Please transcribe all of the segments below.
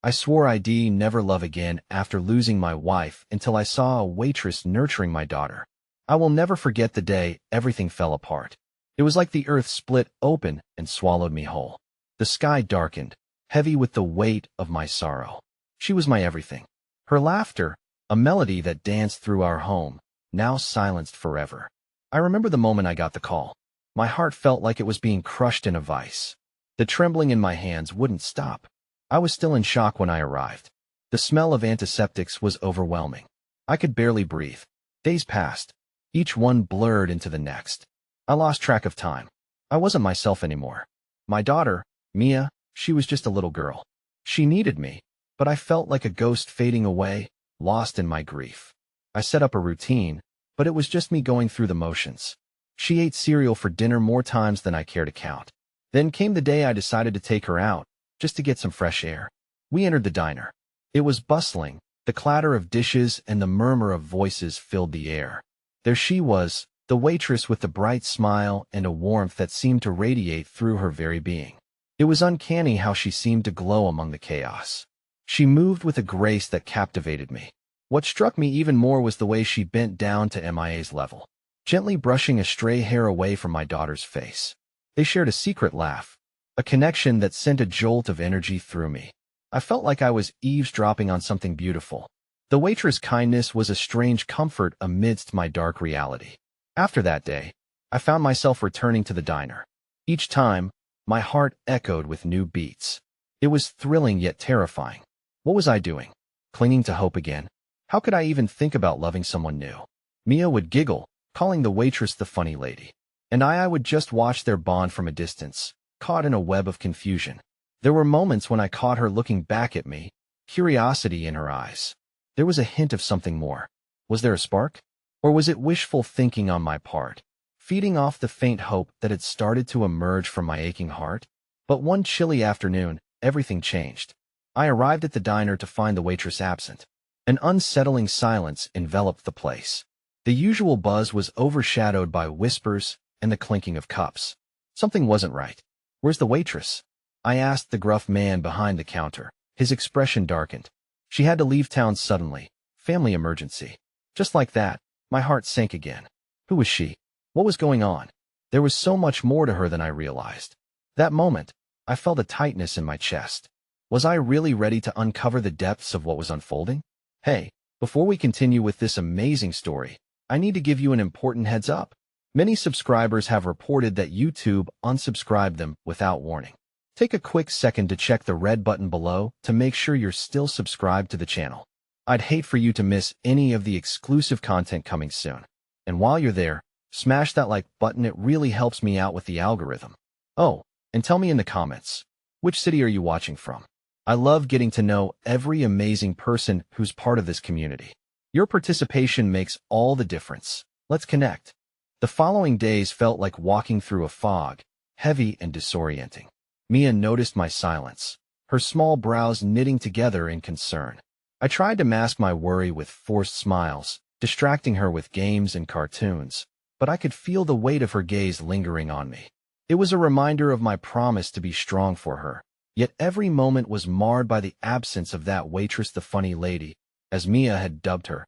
I swore I'd never love again after losing my wife until I saw a waitress nurturing my daughter. I will never forget the day everything fell apart. It was like the earth split open and swallowed me whole. The sky darkened, heavy with the weight of my sorrow. She was my everything. Her laughter, a melody that danced through our home, now silenced forever. I remember the moment I got the call. My heart felt like it was being crushed in a vice. The trembling in my hands wouldn't stop. I was still in shock when I arrived. The smell of antiseptics was overwhelming. I could barely breathe. Days passed, each one blurred into the next. I lost track of time. I wasn't myself anymore. My daughter, Mia, she was just a little girl. She needed me, but I felt like a ghost fading away, lost in my grief. I set up a routine, but it was just me going through the motions. She ate cereal for dinner more times than I care to count. Then came the day I decided to take her out, just to get some fresh air. We entered the diner. It was bustling. The clatter of dishes and the murmur of voices filled the air. There she was, the waitress with the bright smile and a warmth that seemed to radiate through her very being. It was uncanny how she seemed to glow among the chaos. She moved with a grace that captivated me. What struck me even more was the way she bent down to Mia's level, gently brushing a stray hair away from my daughter's face. They shared a secret laugh, a connection that sent a jolt of energy through me. I felt like I was eavesdropping on something beautiful. The waitress' kindness was a strange comfort amidst my dark reality. After that day, I found myself returning to the diner. Each time, my heart echoed with new beats. It was thrilling yet terrifying. What was I doing? Clinging to hope again? How could I even think about loving someone new? Mia would giggle, calling the waitress the funny lady. And I would just watch their bond from a distance, caught in a web of confusion. There were moments when I caught her looking back at me, curiosity in her eyes. There was a hint of something more. Was there a spark? Or was it wishful thinking on my part, feeding off the faint hope that had started to emerge from my aching heart? But one chilly afternoon, everything changed. I arrived at the diner to find the waitress absent. An unsettling silence enveloped the place. The usual buzz was overshadowed by whispers and the clinking of cups. Something wasn't right. "Where's the waitress?" I asked the gruff man behind the counter. His expression darkened. She had to leave town suddenly. Family emergency. Just like that, my heart sank again. Who was she? What was going on? There was so much more to her than I realized. That moment, I felt a tightness in my chest. Was I really ready to uncover the depths of what was unfolding? Hey, before we continue with this amazing story, I need to give you an important heads up. Many subscribers have reported that YouTube unsubscribed them without warning. Take a quick second to check the red button below to make sure you're still subscribed to the channel. I'd hate for you to miss any of the exclusive content coming soon. And while you're there, smash that like button. It really helps me out with the algorithm. Oh, and tell me in the comments, which city are you watching from? I love getting to know every amazing person who's part of this community. Your participation makes all the difference. Let's connect. The following days felt like walking through a fog, heavy and disorienting. Mia noticed my silence, her small brows knitting together in concern. I tried to mask my worry with forced smiles, distracting her with games and cartoons, but I could feel the weight of her gaze lingering on me. It was a reminder of my promise to be strong for her, yet every moment was marred by the absence of that waitress, the funny lady, as Mia had dubbed her.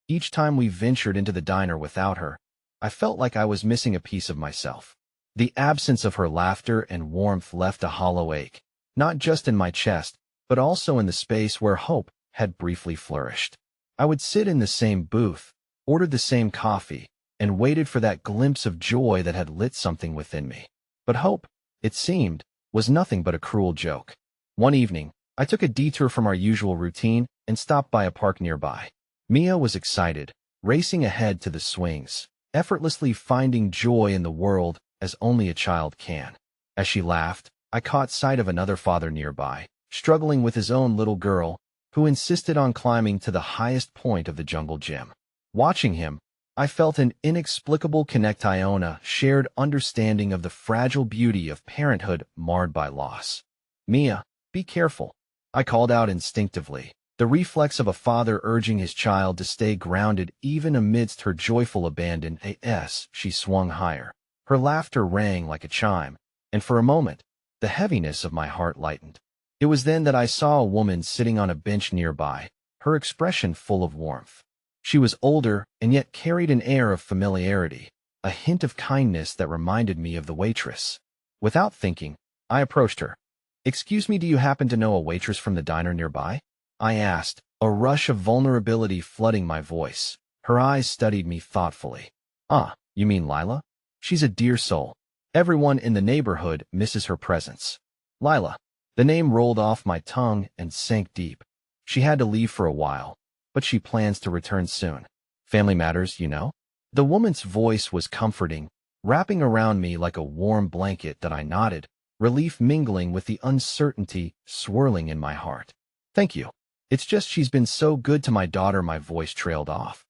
Each time we ventured into the diner without her, I felt like I was missing a piece of myself. The absence of her laughter and warmth left a hollow ache, not just in my chest, but also in the space where hope had briefly flourished. I would sit in the same booth, ordered the same coffee, and waited for that glimpse of joy that had lit something within me. But hope, it seemed, was nothing but a cruel joke. One evening, I took a detour from our usual routine and stopped by a park nearby. Mia was excited, racing ahead to the swings, effortlessly finding joy in the world as only a child can. As she laughed, I caught sight of another father nearby, struggling with his own little girl, who insisted on climbing to the highest point of the jungle gym. Watching him, I felt an inexplicable connection, a shared understanding of the fragile beauty of parenthood marred by loss. "Mia, be careful," I called out instinctively, the reflex of a father urging his child to stay grounded even amidst her joyful abandon. As she swung higher, her laughter rang like a chime, and for a moment, the heaviness of my heart lightened. It was then that I saw a woman sitting on a bench nearby, her expression full of warmth. She was older and yet carried an air of familiarity, a hint of kindness that reminded me of the waitress. Without thinking, I approached her. "Excuse me, do you happen to know a waitress from the diner nearby?" I asked, a rush of vulnerability flooding my voice. Her eyes studied me thoughtfully. "Ah, you mean Lila? She's a dear soul. Everyone in the neighborhood misses her presence." Lila. The name rolled off my tongue and sank deep. She had to leave for a while, but she plans to return soon. Family matters, you know? The woman's voice was comforting, wrapping around me like a warm blanket that I nodded, relief mingling with the uncertainty swirling in my heart. "Thank you. It's just she's been so good to my daughter." My voice trailed off.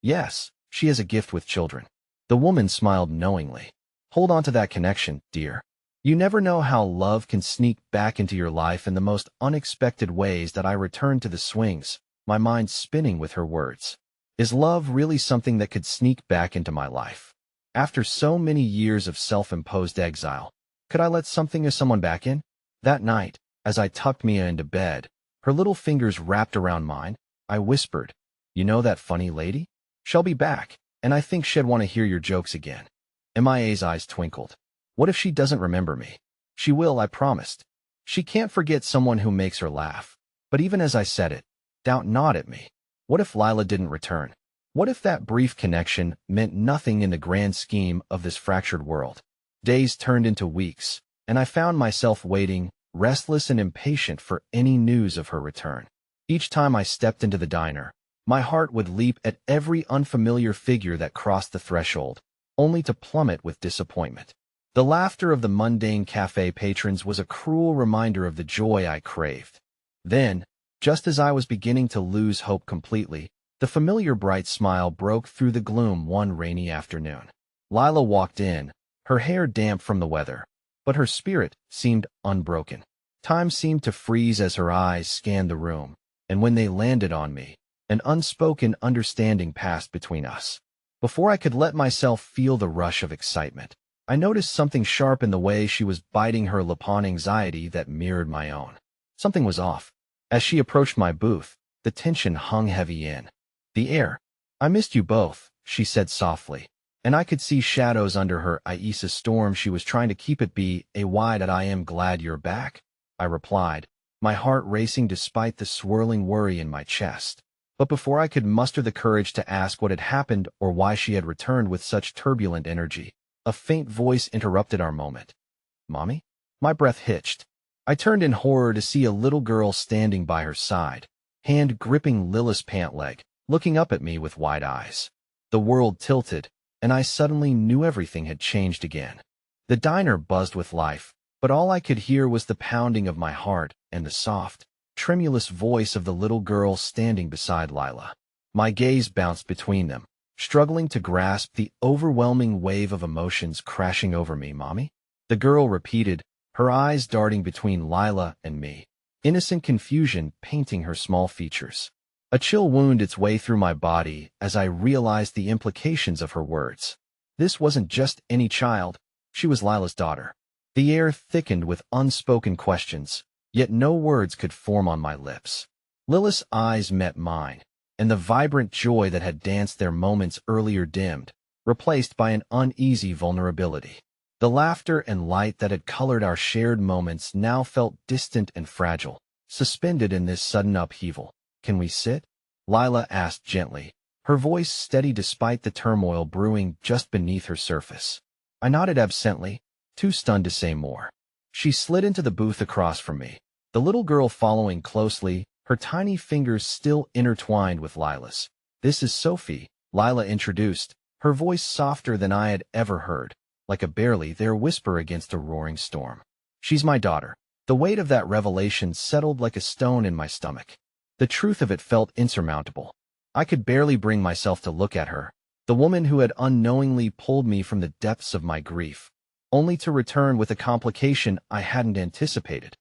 "Yes, she has a gift with children." The woman smiled knowingly. "Hold on to that connection, dear. You never know how love can sneak back into your life in the most unexpected ways." That I returned to the swings, my mind spinning with her words. Is love really something that could sneak back into my life? After so many years of self-imposed exile, could I let something or someone back in? That night, as I tucked Mia into bed, her little fingers wrapped around mine, I whispered, "You know that funny lady? She'll be back, and I think she'd want to hear your jokes again." MIA's eyes twinkled. "What if she doesn't remember me?" "She will, I promised. She can't forget someone who makes her laugh." But even as I said it, doubt gnawed at me. What if Lila didn't return? What if that brief connection meant nothing in the grand scheme of this fractured world? Days turned into weeks, and I found myself waiting, restless and impatient for any news of her return. Each time I stepped into the diner, my heart would leap at every unfamiliar figure that crossed the threshold, only to plummet with disappointment. The laughter of the mundane cafe patrons was a cruel reminder of the joy I craved. Then, just as I was beginning to lose hope completely, the familiar bright smile broke through the gloom one rainy afternoon. Lila walked in, her hair damp from the weather, but her spirit seemed unbroken. Time seemed to freeze as her eyes scanned the room, and when they landed on me, an unspoken understanding passed between us. Before I could let myself feel the rush of excitement, I noticed something sharp in the way she was biting her lip, on anxiety that mirrored my own. Something was off. As she approached my booth, the tension hung heavy in the air. "I missed you both," she said softly, and I could see shadows under her eyes. A storm she was trying to keep it be a why that I am glad you're back, I replied, my heart racing despite the swirling worry in my chest. But before I could muster the courage to ask what had happened or why she had returned with such turbulent energy, a faint voice interrupted our moment. "Mommy?" My breath hitched. I turned in horror to see a little girl standing by her side, hand gripping Lila's pant leg, looking up at me with wide eyes. The world tilted, and I suddenly knew everything had changed again. The diner buzzed with life, but all I could hear was the pounding of my heart and the soft, tremulous voice of the little girl standing beside Lila. My gaze bounced between them, struggling to grasp the overwhelming wave of emotions crashing over me. "Mommy?" The girl repeated, her eyes darting between Lila and me, innocent confusion painting her small features. A chill wound its way through my body as I realized the implications of her words. This wasn't just any child, she was Lila's daughter. The air thickened with unspoken questions, yet no words could form on my lips. Lila's eyes met mine, and the vibrant joy that had danced there moments earlier dimmed, replaced by an uneasy vulnerability. The laughter and light that had colored our shared moments now felt distant and fragile, suspended in this sudden upheaval. "Can we sit?" Lila asked gently, her voice steady despite the turmoil brewing just beneath her surface. I nodded absently, too stunned to say more. She slid into the booth across from me, the little girl following closely, her tiny fingers still intertwined with Lila's. "This is Sophie," Lila introduced, her voice softer than I had ever heard, like a barely there whisper against a roaring storm. "She's my daughter." The weight of that revelation settled like a stone in my stomach. The truth of it felt insurmountable. I could barely bring myself to look at her, the woman who had unknowingly pulled me from the depths of my grief, only to return with a complication I hadn't anticipated.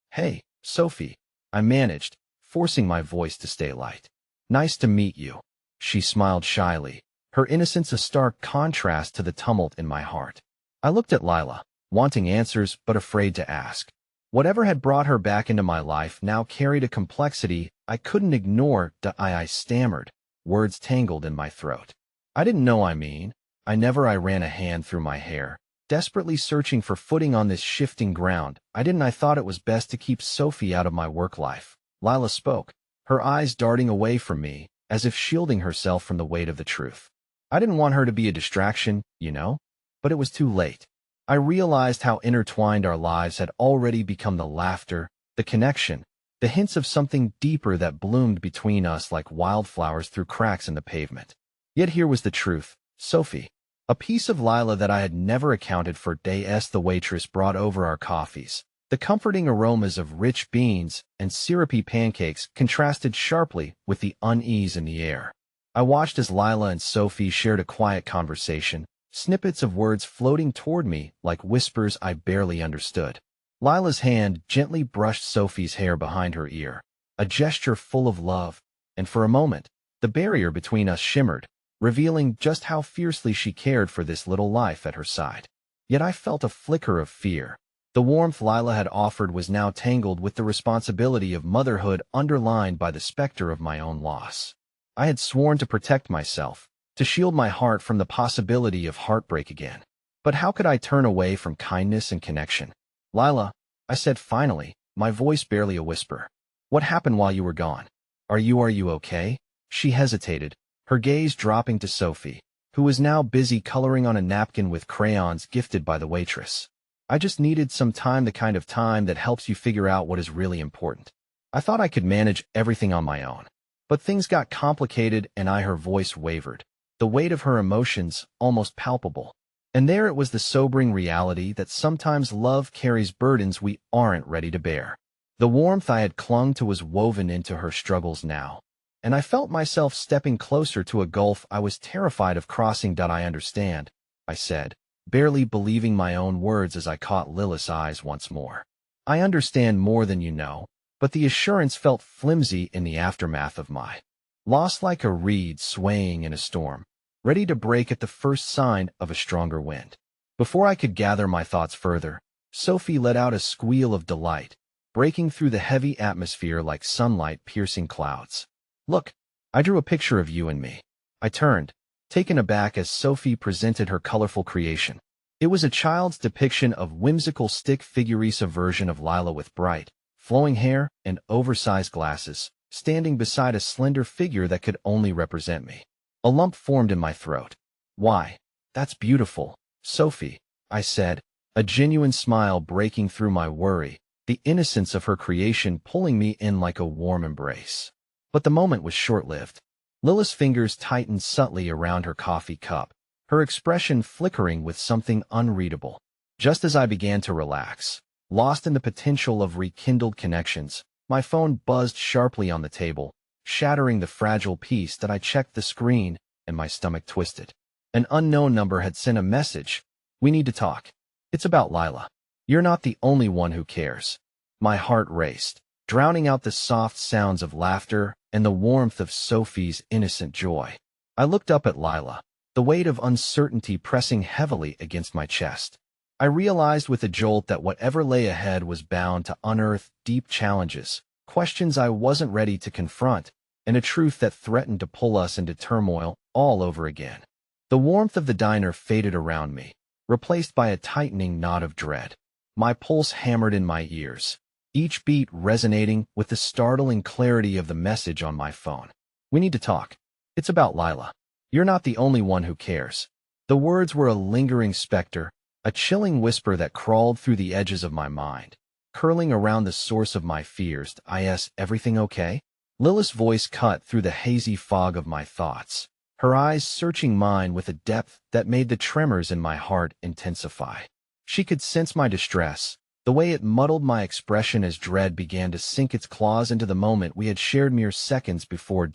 "Hey, Sophie," I managed, forcing my voice to stay light. "Nice to meet you." She smiled shyly, her innocence a stark contrast to the tumult in my heart. I looked at Lila, wanting answers but afraid to ask. Whatever had brought her back into my life now carried a complexity I couldn't ignore. I stammered, words tangled in my throat. I didn't know I ran a hand through my hair, desperately searching for footing on this shifting ground. I thought it was best to keep Sophie out of my work life. Lila spoke, her eyes darting away from me, as if shielding herself from the weight of the truth. I didn't want her to be a distraction, but it was too late. I realized how intertwined our lives had already become: the laughter, the connection, the hints of something deeper that bloomed between us like wildflowers through cracks in the pavement. Yet here was the truth: Sophie, a piece of Lila that I had never accounted for. The waitress brought over our coffees. The comforting aromas of rich beans and syrupy pancakes contrasted sharply with the unease in the air. I watched as Lila and Sophie shared a quiet conversation, snippets of words floating toward me like whispers I barely understood. Lila's hand gently brushed Sophie's hair behind her ear, a gesture full of love, and for a moment, the barrier between us shimmered, revealing just how fiercely she cared for this little life at her side. Yet I felt a flicker of fear. The warmth Lila had offered was now tangled with the responsibility of motherhood, underlined by the specter of my own loss. I had sworn to protect myself, to shield my heart from the possibility of heartbreak again. But how could I turn away from kindness and connection? Lila, I said finally, my voice barely a whisper. What happened while you were gone? Are you okay? She hesitated, her gaze dropping to Sophie, who was now busy coloring on a napkin with crayons gifted by the waitress. I just needed some time, the kind of time that helps you figure out what is really important. I thought I could manage everything on my own. But things got complicated and her voice wavered, the weight of her emotions almost palpable. And there it was, the sobering reality that sometimes love carries burdens we aren't ready to bear. The warmth I had clung to was woven into her struggles now, and I felt myself stepping closer to a gulf I was terrified of crossing. I understand, I said, barely believing my own words as I caught Lila's eyes once more. I understand more than you know, but the assurance felt flimsy in the aftermath of my loss, like a reed swaying in a storm, ready to break at the first sign of a stronger wind. Before I could gather my thoughts further, Sophie let out a squeal of delight, breaking through the heavy atmosphere like sunlight piercing clouds. Look, I drew a picture of you and me. I turned, taken aback as Sophie presented her colorful creation. It was a child's depiction of whimsical stick figures, a version of Lila with bright, flowing hair and oversized glasses, standing beside a slender figure that could only represent me. A lump formed in my throat. Why, that's beautiful, Sophie, I said, a genuine smile breaking through my worry, the innocence of her creation pulling me in like a warm embrace. But the moment was short-lived. Lila's fingers tightened subtly around her coffee cup, her expression flickering with something unreadable. Just as I began to relax, lost in the potential of rekindled connections, my phone buzzed sharply on the table, shattering the fragile peace that I checked the screen, and my stomach twisted. An unknown number had sent a message. We need to talk. It's about Lila. You're not the only one who cares. My heart raced, drowning out the soft sounds of laughter and the warmth of Sophie's innocent joy. I looked up at Lila, the weight of uncertainty pressing heavily against my chest. I realized with a jolt that whatever lay ahead was bound to unearth deep challenges, questions I wasn't ready to confront, and a truth that threatened to pull us into turmoil all over again. The warmth of the diner faded around me, replaced by a tightening knot of dread. My pulse hammered in my ears, each beat resonating with the startling clarity of the message on my phone. We need to talk. It's about Lila. You're not the only one who cares. The words were a lingering specter, a chilling whisper that crawled through the edges of my mind, curling around the source of my fears. Everything okay? Lila's voice cut through the hazy fog of my thoughts, her eyes searching mine with a depth that made the tremors in my heart intensify. She could sense my distress, the way it muddled my expression as dread began to sink its claws into the moment we had shared mere seconds before.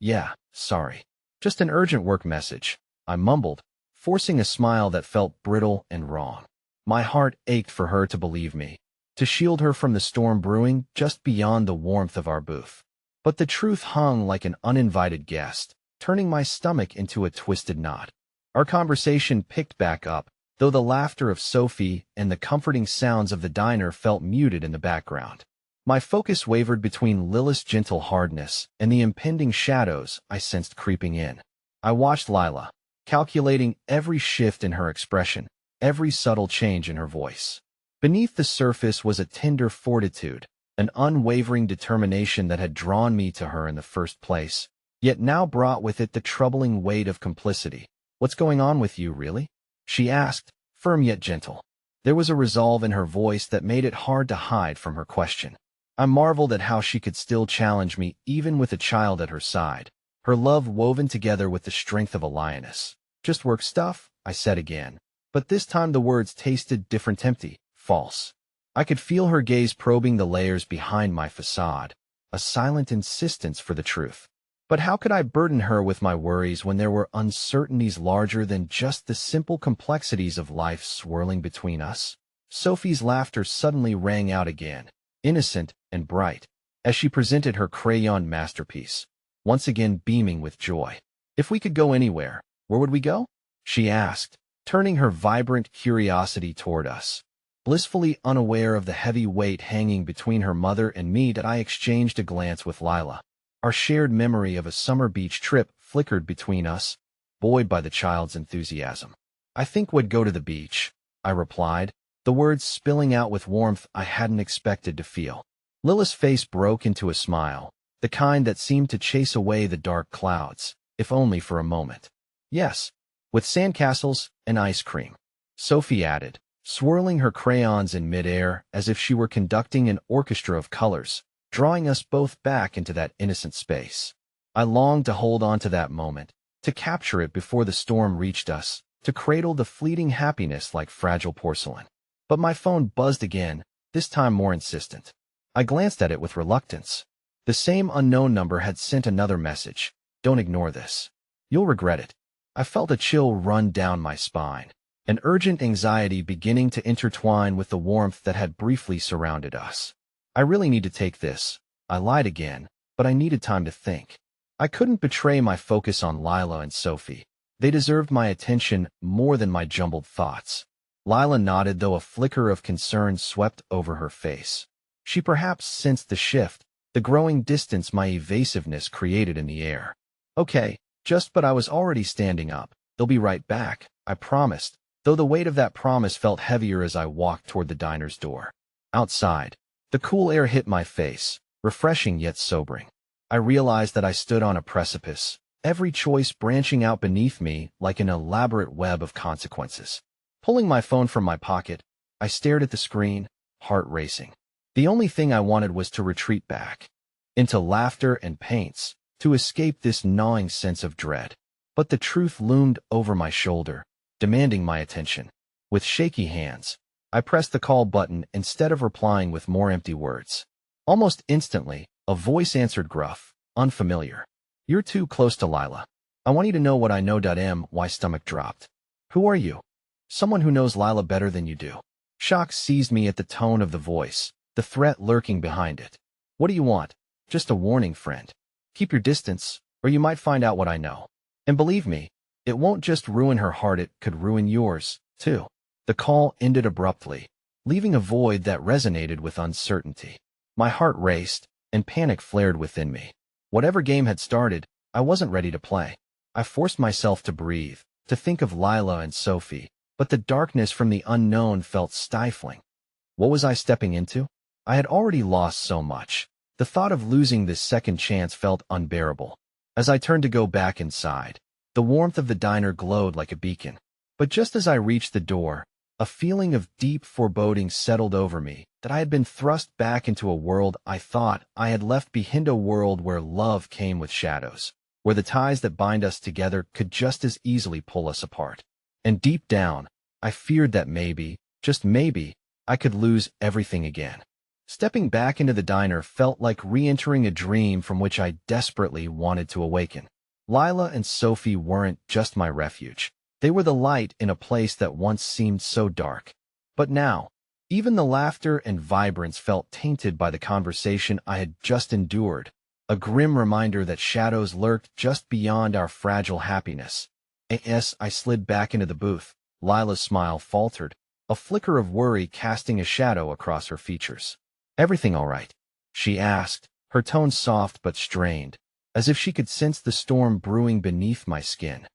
Yeah, sorry. Just an urgent work message, I mumbled, forcing a smile that felt brittle and wrong. My heart ached for her to believe me, to shield her from the storm brewing just beyond the warmth of our booth. But the truth hung like an uninvited guest, turning my stomach into a twisted knot. Our conversation picked back up, though the laughter of Sophie and the comforting sounds of the diner felt muted in the background. My focus wavered between Lilith's gentle hardness and the impending shadows I sensed creeping in. I watched Lila, calculating every shift in her expression, every subtle change in her voice. Beneath the surface was a tender fortitude, an unwavering determination that had drawn me to her in the first place, yet now brought with it the troubling weight of complicity. "What's going on with you, really?" she asked, firm yet gentle. There was a resolve in her voice that made it hard to hide from her question. I marveled at how she could still challenge me even with a child at her side, her love woven together with the strength of a lioness. "Just work stuff," I said again, but this time the words tasted different, empty, false. I could feel her gaze probing the layers behind my facade, a silent insistence for the truth. But how could I burden her with my worries when there were uncertainties larger than just the simple complexities of life swirling between us? Sophie's laughter suddenly rang out again, innocent and bright, as she presented her crayon masterpiece, once again beaming with joy. "If we could go anywhere, where would we go?" she asked, turning her vibrant curiosity toward us. Blissfully unaware of the heavy weight hanging between her mother and me, that I exchanged a glance with Lila. Our shared memory of a summer beach trip flickered between us, buoyed by the child's enthusiasm. "I think we'd go to the beach," I replied, the words spilling out with warmth I hadn't expected to feel. Lila's face broke into a smile, the kind that seemed to chase away the dark clouds, if only for a moment. "Yes, with sandcastles and ice cream," Sophie added, swirling her crayons in midair as if she were conducting an orchestra of colors, drawing us both back into that innocent space. I longed to hold on to that moment, to capture it before the storm reached us, to cradle the fleeting happiness like fragile porcelain. But my phone buzzed again, this time more insistent. I glanced at it with reluctance. The same unknown number had sent another message. "Don't ignore this. You'll regret it." I felt a chill run down my spine, an urgent anxiety beginning to intertwine with the warmth that had briefly surrounded us. "I really need to take this," I lied again, but I needed time to think. I couldn't betray my focus on Lila and Sophie. They deserved my attention more than my jumbled thoughts. Lila nodded, though a flicker of concern swept over her face. She perhaps sensed the shift, the growing distance my evasiveness created in the air. "Okay, but I was already standing up. They'll be right back," I promised, though the weight of that promise felt heavier as I walked toward the diner's door. Outside, the cool air hit my face, refreshing yet sobering. I realized that I stood on a precipice, every choice branching out beneath me like an elaborate web of consequences. Pulling my phone from my pocket, I stared at the screen, heart racing. The only thing I wanted was to retreat back, into laughter and paints, to escape this gnawing sense of dread. But the truth loomed over my shoulder, demanding my attention. With shaky hands, I pressed the call button instead of replying with more empty words. Almost instantly, a voice answered, gruff, unfamiliar. "You're too close to Lila. I want you to know what I know." My stomach dropped. "Who are you?" "Someone who knows Lila better than you do." Shock seized me at the tone of the voice, the threat lurking behind it. "What do you want?" "Just a warning, friend. Keep your distance, or you might find out what I know. And believe me, it won't just ruin her heart, it could ruin yours, too." The call ended abruptly, leaving a void that resonated with uncertainty. My heart raced, and panic flared within me. Whatever game had started, I wasn't ready to play. I forced myself to breathe, to think of Lila and Sophie, but the darkness from the unknown felt stifling. What was I stepping into? I had already lost so much. The thought of losing this second chance felt unbearable. As I turned to go back inside, the warmth of the diner glowed like a beacon. But just as I reached the door, a feeling of deep foreboding settled over me, that I had been thrust back into a world I thought I had left behind, a world where love came with shadows, where the ties that bind us together could just as easily pull us apart. And deep down, I feared that maybe, just maybe, I could lose everything again. Stepping back into the diner felt like re-entering a dream from which I desperately wanted to awaken. Lila and Sophie weren't just my refuge. They were the light in a place that once seemed so dark. But now, even the laughter and vibrance felt tainted by the conversation I had just endured, a grim reminder that shadows lurked just beyond our fragile happiness. I slid back into the booth, Lila's smile faltered, a flicker of worry casting a shadow across her features. Everything all right? She asked, her tone soft but strained, as if she could sense the storm brewing beneath my skin.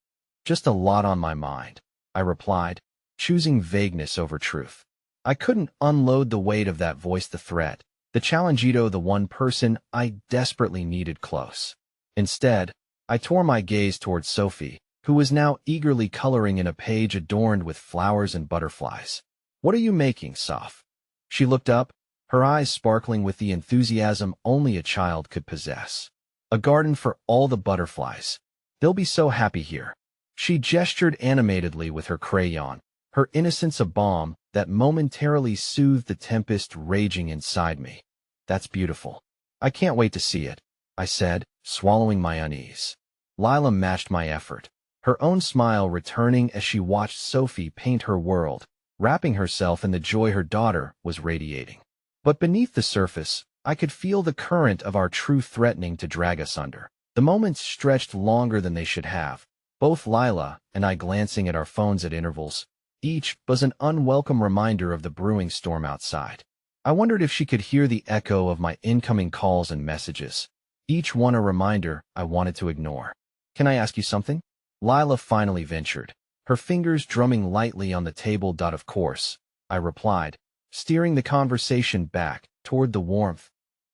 Just a lot on my mind, I replied, choosing vagueness over truth. I couldn't unload the weight of that voice, the threat, the challengito, the one person I desperately needed close. Instead, I tore my gaze towards Sophie, who was now eagerly coloring in a page adorned with flowers and butterflies. What are you making, Soph? She looked up, her eyes sparkling with the enthusiasm only a child could possess. A garden for all the butterflies. They'll be so happy here. She gestured animatedly with her crayon, her innocence a balm that momentarily soothed the tempest raging inside me. That's beautiful. I can't wait to see it, I said, swallowing my unease. Lila matched my effort, her own smile returning as she watched Sophie paint her world, wrapping herself in the joy her daughter was radiating. But beneath the surface, I could feel the current of our truth threatening to drag us under. The moments stretched longer than they should have, both Lila and I glancing at our phones at intervals. Each was an unwelcome reminder of the brewing storm outside. I wondered if she could hear the echo of my incoming calls and messages, each one a reminder I wanted to ignore. Can I ask you something? Lila finally ventured, her fingers drumming lightly on the table. Of course, I replied, steering the conversation back toward the warmth.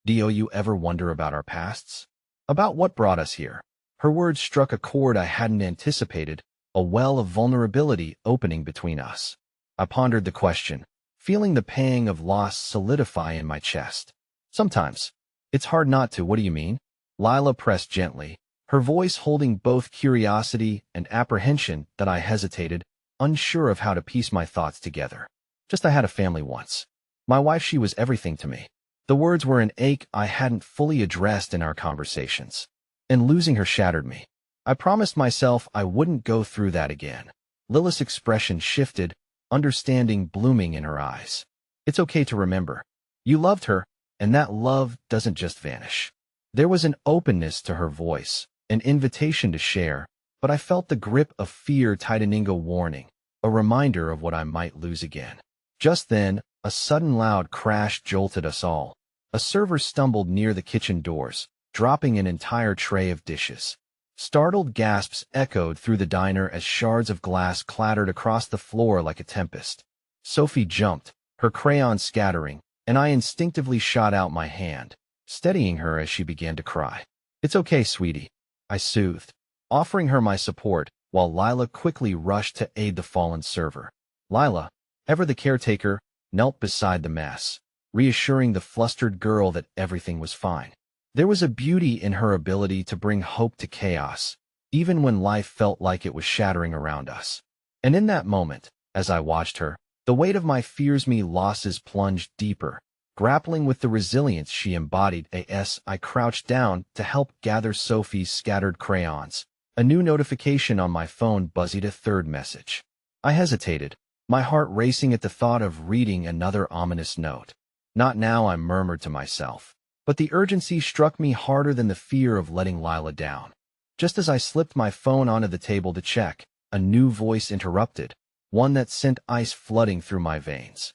Do you ever wonder about our pasts? About what brought us here? Her words struck a chord I hadn't anticipated, a well of vulnerability opening between us. I pondered the question, feeling the pang of loss solidify in my chest. Sometimes. It's hard not to. What do you mean? Lila pressed gently, her voice holding both curiosity and apprehension that I hesitated, unsure of how to piece my thoughts together. Just I had a family once. My wife, she was everything to me. The words were an ache I hadn't fully addressed in our conversations. And losing her shattered me. I promised myself I wouldn't go through that again. Lila's expression shifted, understanding blooming in her eyes. It's okay to remember. You loved her, and that love doesn't just vanish. There was an openness to her voice, an invitation to share, but I felt the grip of fear tightening, a warning, a reminder of what I might lose again. Just then, a sudden loud crash jolted us all. A server stumbled near the kitchen doors, dropping an entire tray of dishes. Startled gasps echoed through the diner as shards of glass clattered across the floor like a tempest. Sophie jumped, her crayon scattering, and I instinctively shot out my hand, steadying her as she began to cry. It's okay, sweetie, I soothed, offering her my support, while Lila quickly rushed to aid the fallen server. Lila, ever the caretaker, knelt beside the mess, reassuring the flustered girl that everything was fine. There was a beauty in her ability to bring hope to chaos, even when life felt like it was shattering around us. And in that moment, as I watched her, the weight of my fears, me losses plunged deeper, grappling with the resilience she embodied. I crouched down to help gather Sophie's scattered crayons. A new notification on my phone buzzed, a third message. I hesitated, my heart racing at the thought of reading another ominous note. Not now, I murmured to myself. But the urgency struck me harder than the fear of letting Lila down. Just as I slipped my phone onto the table to check, a new voice interrupted, one that sent ice flooding through my veins.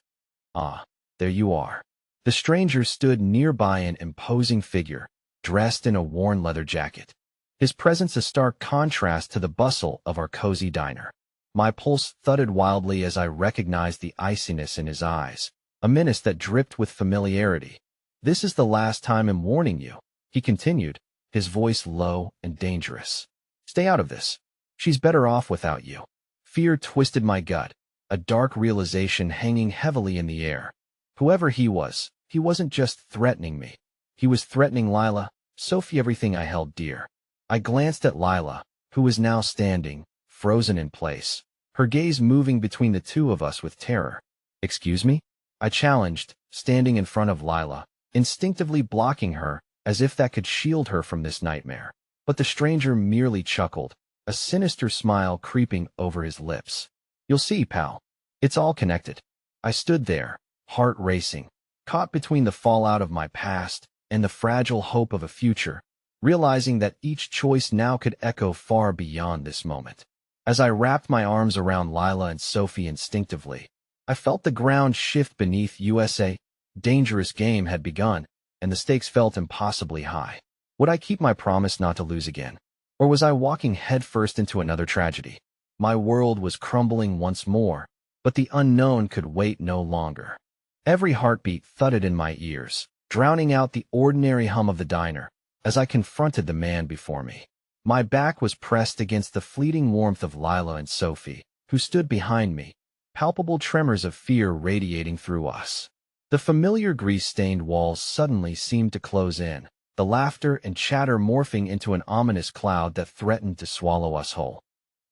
Ah, there you are. The stranger stood nearby, an imposing figure, dressed in a worn leather jacket. His presence a stark contrast to the bustle of our cozy diner. My pulse thudded wildly as I recognized the iciness in his eyes, a menace that dripped with familiarity. This is the last time I'm warning you, he continued, his voice low and dangerous. Stay out of this. She's better off without you. Fear twisted my gut, a dark realization hanging heavily in the air. Whoever he wasn't just threatening me. He was threatening Lila, Sophie, everything I held dear. I glanced at Lila, who was now standing, frozen in place, her gaze moving between the two of us with terror. Excuse me? I challenged, standing in front of Lila, instinctively blocking her, as if that could shield her from this nightmare. But the stranger merely chuckled, a sinister smile creeping over his lips. You'll see, pal. It's all connected. I stood there, heart racing, caught between the fallout of my past and the fragile hope of a future, realizing that each choice now could echo far beyond this moment. As I wrapped my arms around Lila and Sophie instinctively, I felt the ground shift beneath us. A dangerous game had begun, and the stakes felt impossibly high. Would I keep my promise not to lose again? Or was I walking headfirst into another tragedy? My world was crumbling once more, but the unknown could wait no longer. Every heartbeat thudded in my ears, drowning out the ordinary hum of the diner, as I confronted the man before me. My back was pressed against the fleeting warmth of Lila and Sophie, who stood behind me, palpable tremors of fear radiating through us. The familiar grease-stained walls suddenly seemed to close in, the laughter and chatter morphing into an ominous cloud that threatened to swallow us whole.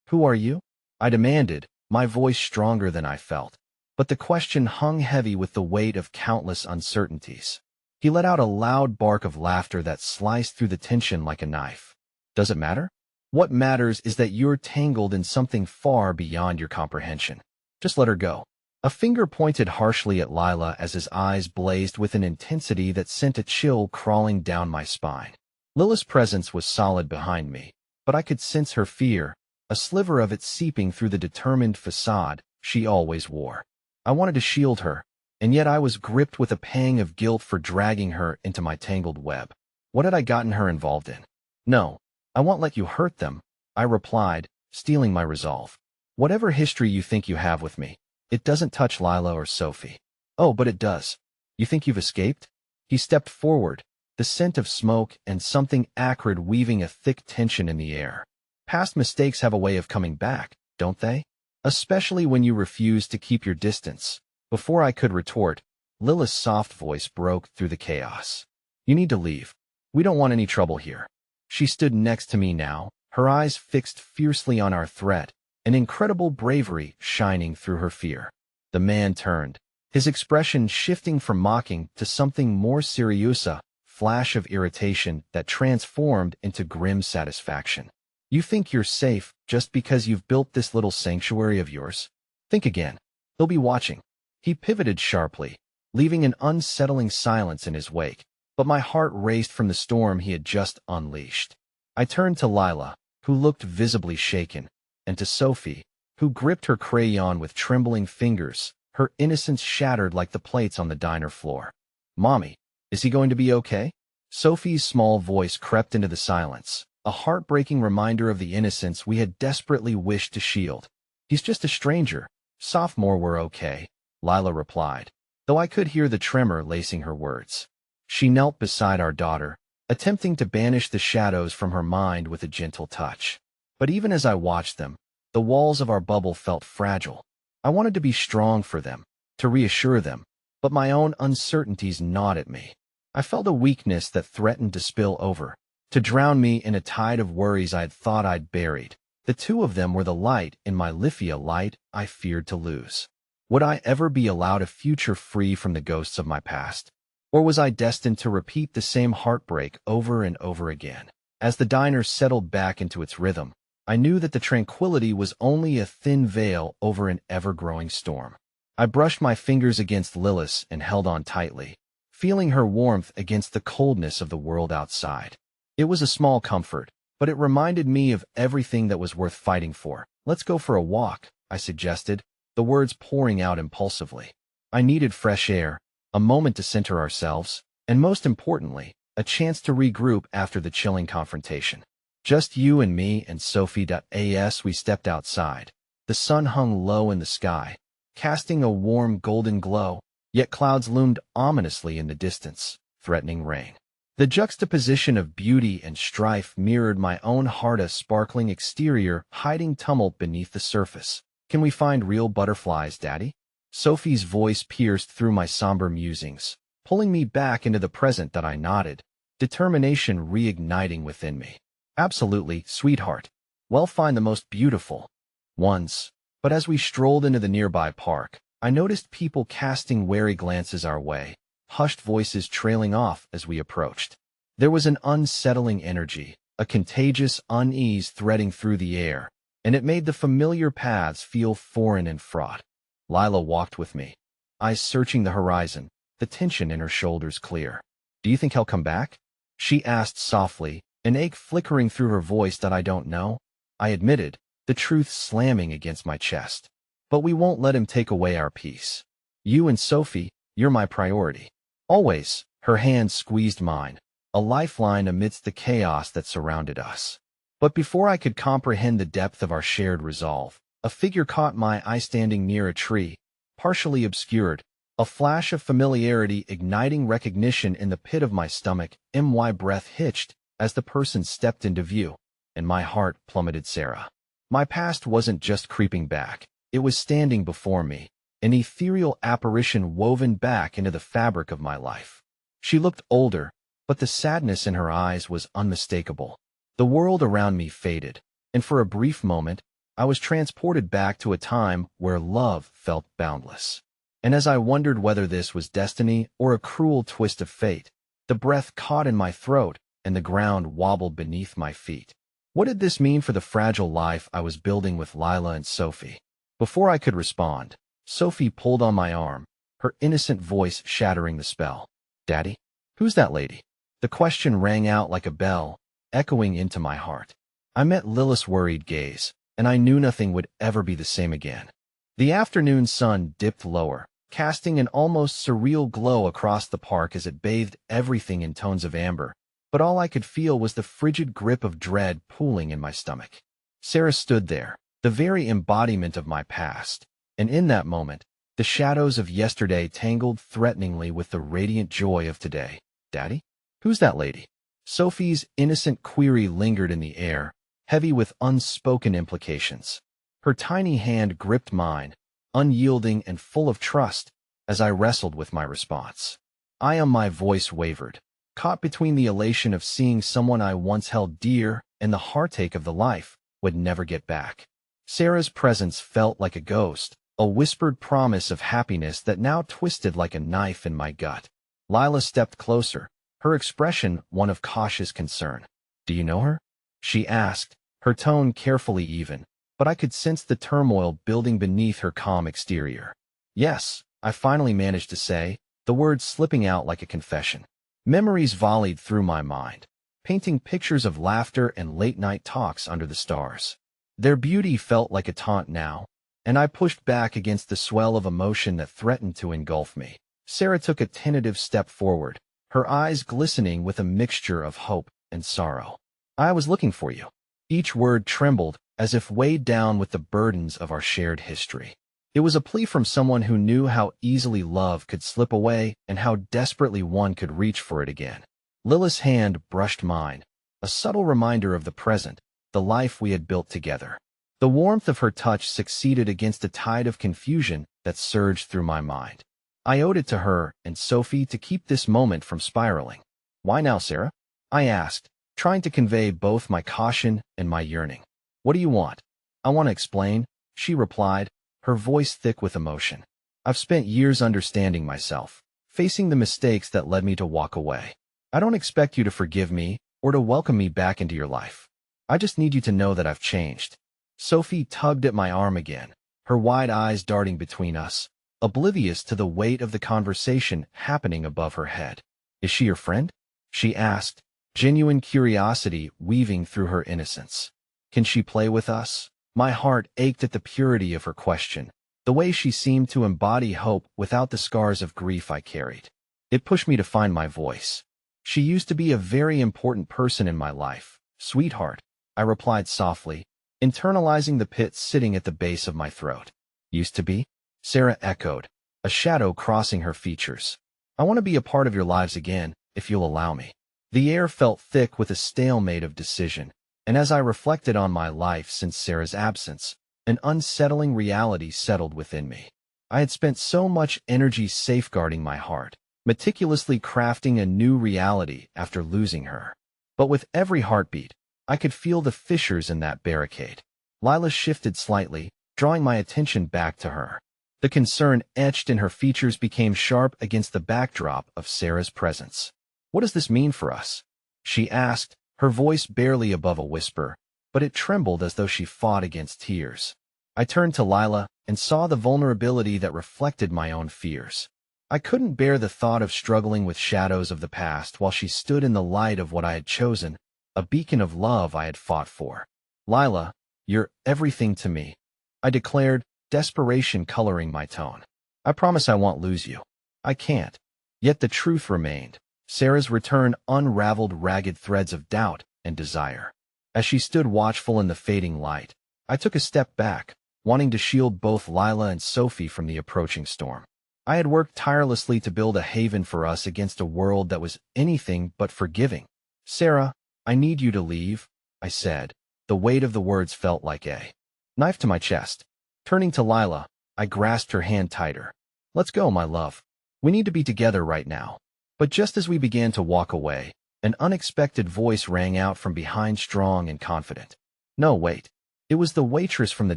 "Who are you?" I demanded, my voice stronger than I felt, but the question hung heavy with the weight of countless uncertainties. He let out a loud bark of laughter that sliced through the tension like a knife. "Does it matter? What matters is that you're tangled in something far beyond your comprehension. Just let her go." A finger pointed harshly at Lila as his eyes blazed with an intensity that sent a chill crawling down my spine. Lila's presence was solid behind me, but I could sense her fear, a sliver of it seeping through the determined facade she always wore. I wanted to shield her, and yet I was gripped with a pang of guilt for dragging her into my tangled web. What had I gotten her involved in? "No, I won't let you hurt them," I replied, steeling my resolve. "Whatever history you think you have with me, it doesn't touch Lila or Sophie." "Oh, but it does. You think you've escaped?" He stepped forward, the scent of smoke and something acrid weaving a thick tension in the air. "Past mistakes have a way of coming back, don't they? Especially when you refuse to keep your distance." Before I could retort, Lila's soft voice broke through the chaos. "You need to leave. We don't want any trouble here." She stood next to me now, her eyes fixed fiercely on our threat, an incredible bravery shining through her fear. The man turned, his expression shifting from mocking to something more serious, a flash of irritation that transformed into grim satisfaction. "You think you're safe just because you've built this little sanctuary of yours? Think again. They'll be watching." He pivoted sharply, leaving an unsettling silence in his wake, but my heart raced from the storm he had just unleashed. I turned to Lila, who looked visibly shaken, and to Sophie, who gripped her crayon with trembling fingers, her innocence shattered like the plates on the diner floor. "Mommy, is he going to be okay?" Sophie's small voice crept into the silence, a heartbreaking reminder of the innocence we had desperately wished to shield. "He's just a stranger. Sophomore, we're okay," Lila replied, though I could hear the tremor lacing her words. She knelt beside our daughter, attempting to banish the shadows from her mind with a gentle touch. But even as I watched them, the walls of our bubble felt fragile. I wanted to be strong for them, to reassure them, but my own uncertainties gnawed at me. I felt a weakness that threatened to spill over, to drown me in a tide of worries I had thought I'd buried. The two of them were the light in my Lithia light I feared to lose. Would I ever be allowed a future free from the ghosts of my past? Or was I destined to repeat the same heartbreak over and over again? As the diner settled back into its rhythm, I knew that the tranquility was only a thin veil over an ever-growing storm. I brushed my fingers against Lila's and held on tightly, feeling her warmth against the coldness of the world outside. It was a small comfort, but it reminded me of everything that was worth fighting for. "Let's go for a walk," I suggested, the words pouring out impulsively. I needed fresh air, a moment to center ourselves, and most importantly, a chance to regroup after the chilling confrontation. Just you and me and Sophie. As we stepped outside, the sun hung low in the sky, casting a warm golden glow, yet clouds loomed ominously in the distance, threatening rain. The juxtaposition of beauty and strife mirrored my own heart, a sparkling exterior hiding tumult beneath the surface. "Can we find real butterflies, Daddy?" Sophie's voice pierced through my somber musings, pulling me back into the present. I nodded, determination reigniting within me. "Absolutely, sweetheart. We'll find the most beautiful ones." But as we strolled into the nearby park, I noticed people casting wary glances our way, hushed voices trailing off as we approached. There was an unsettling energy, a contagious unease threading through the air, and it made the familiar paths feel foreign and fraught. Lila walked with me, eyes searching the horizon, the tension in her shoulders clear. "Do you think he'll come back?" she asked softly, an ache flickering through her voice. "I don't know," I admitted, the truth slamming against my chest. But we won't let him take away our peace. You and Sophie, you're my priority. Always. Her hand squeezed mine, a lifeline amidst the chaos that surrounded us. But before I could comprehend the depth of our shared resolve, a figure caught my eye standing near a tree, partially obscured, a flash of familiarity igniting recognition in the pit of my stomach. My breath hitched as the person stepped into view, and my heart plummeted. Sarah. My past wasn't just creeping back, it was standing before me, an ethereal apparition woven back into the fabric of my life. She looked older, but the sadness in her eyes was unmistakable. The world around me faded, and for a brief moment, I was transported back to a time where love felt boundless. And as I wondered whether this was destiny or a cruel twist of fate, the breath caught in my throat and the ground wobbled beneath my feet. What did this mean for the fragile life I was building with Lila and Sophie? Before I could respond, Sophie pulled on my arm, her innocent voice shattering the spell. Daddy? Who's that lady? The question rang out like a bell, echoing into my heart. I met Lilith's worried gaze, and I knew nothing would ever be the same again. The afternoon sun dipped lower, casting an almost surreal glow across the park as it bathed everything in tones of amber, but all I could feel was the frigid grip of dread pooling in my stomach. Sarah stood there, the very embodiment of my past, and in that moment, the shadows of yesterday tangled threateningly with the radiant joy of today. Daddy? Who's that lady? Sophie's innocent query lingered in the air, heavy with unspoken implications. Her tiny hand gripped mine, unyielding and full of trust, as I wrestled with my response. My voice wavered, caught between the elation of seeing someone I once held dear and the heartache of the life would never get back. Sarah's presence felt like a ghost, a whispered promise of happiness that now twisted like a knife in my gut. Lila stepped closer, her expression one of cautious concern. Do you know her? She asked, her tone carefully even, but I could sense the turmoil building beneath her calm exterior. Yes, I finally managed to say, the words slipping out like a confession. Memories volleyed through my mind, painting pictures of laughter and late-night talks under the stars. Their beauty felt like a taunt now, and I pushed back against the swell of emotion that threatened to engulf me. Sarah took a tentative step forward, her eyes glistening with a mixture of hope and sorrow. I was looking for you. Each word trembled, as if weighed down with the burdens of our shared history. It was a plea from someone who knew how easily love could slip away and how desperately one could reach for it again. Lilith's hand brushed mine, a subtle reminder of the present, the life we had built together. The warmth of her touch succeeded against a tide of confusion that surged through my mind. I owed it to her and Sophie to keep this moment from spiraling. Why now, Sarah? I asked, trying to convey both my caution and my yearning. What do you want? I want to explain, she replied, her voice thick with emotion. I've spent years understanding myself, facing the mistakes that led me to walk away. I don't expect you to forgive me or to welcome me back into your life. I just need you to know that I've changed. Sophie tugged at my arm again, her wide eyes darting between us, oblivious to the weight of the conversation happening above her head. Is she your friend? She asked, genuine curiosity weaving through her innocence. Can she play with us? My heart ached at the purity of her question, the way she seemed to embody hope without the scars of grief I carried. It pushed me to find my voice. She used to be a very important person in my life, sweetheart, I replied softly, internalizing the pit sitting at the base of my throat. Used to be? Sarah echoed, a shadow crossing her features. I want to be a part of your lives again, if you'll allow me. The air felt thick with a stalemate of decision, and as I reflected on my life since Sarah's absence, an unsettling reality settled within me. I had spent so much energy safeguarding my heart, meticulously crafting a new reality after losing her. But with every heartbeat, I could feel the fissures in that barricade. Lila shifted slightly, drawing my attention back to her. The concern etched in her features became sharp against the backdrop of Sarah's presence. What does this mean for us? She asked, her voice barely above a whisper, but it trembled as though she fought against tears. I turned to Lila and saw the vulnerability that reflected my own fears. I couldn't bear the thought of struggling with shadows of the past while she stood in the light of what I had chosen, a beacon of love I had fought for. Lila, You're everything to me, I declared, desperation coloring my tone. I promise I won't lose you. I can't. Yet the truth remained. Sarah's return unraveled ragged threads of doubt and desire. As she stood watchful in the fading light, I took a step back, wanting to shield both Lila and Sophie from the approaching storm. I had worked tirelessly to build a haven for us against a world that was anything but forgiving. Sarah, I need you to leave, I said. The weight of the words felt like a knife to my chest. Turning to Lila, I grasped her hand tighter. Let's go, my love. We need to be together right now. But just as we began to walk away, an unexpected voice rang out from behind, strong and confident. No, wait. It was the waitress from the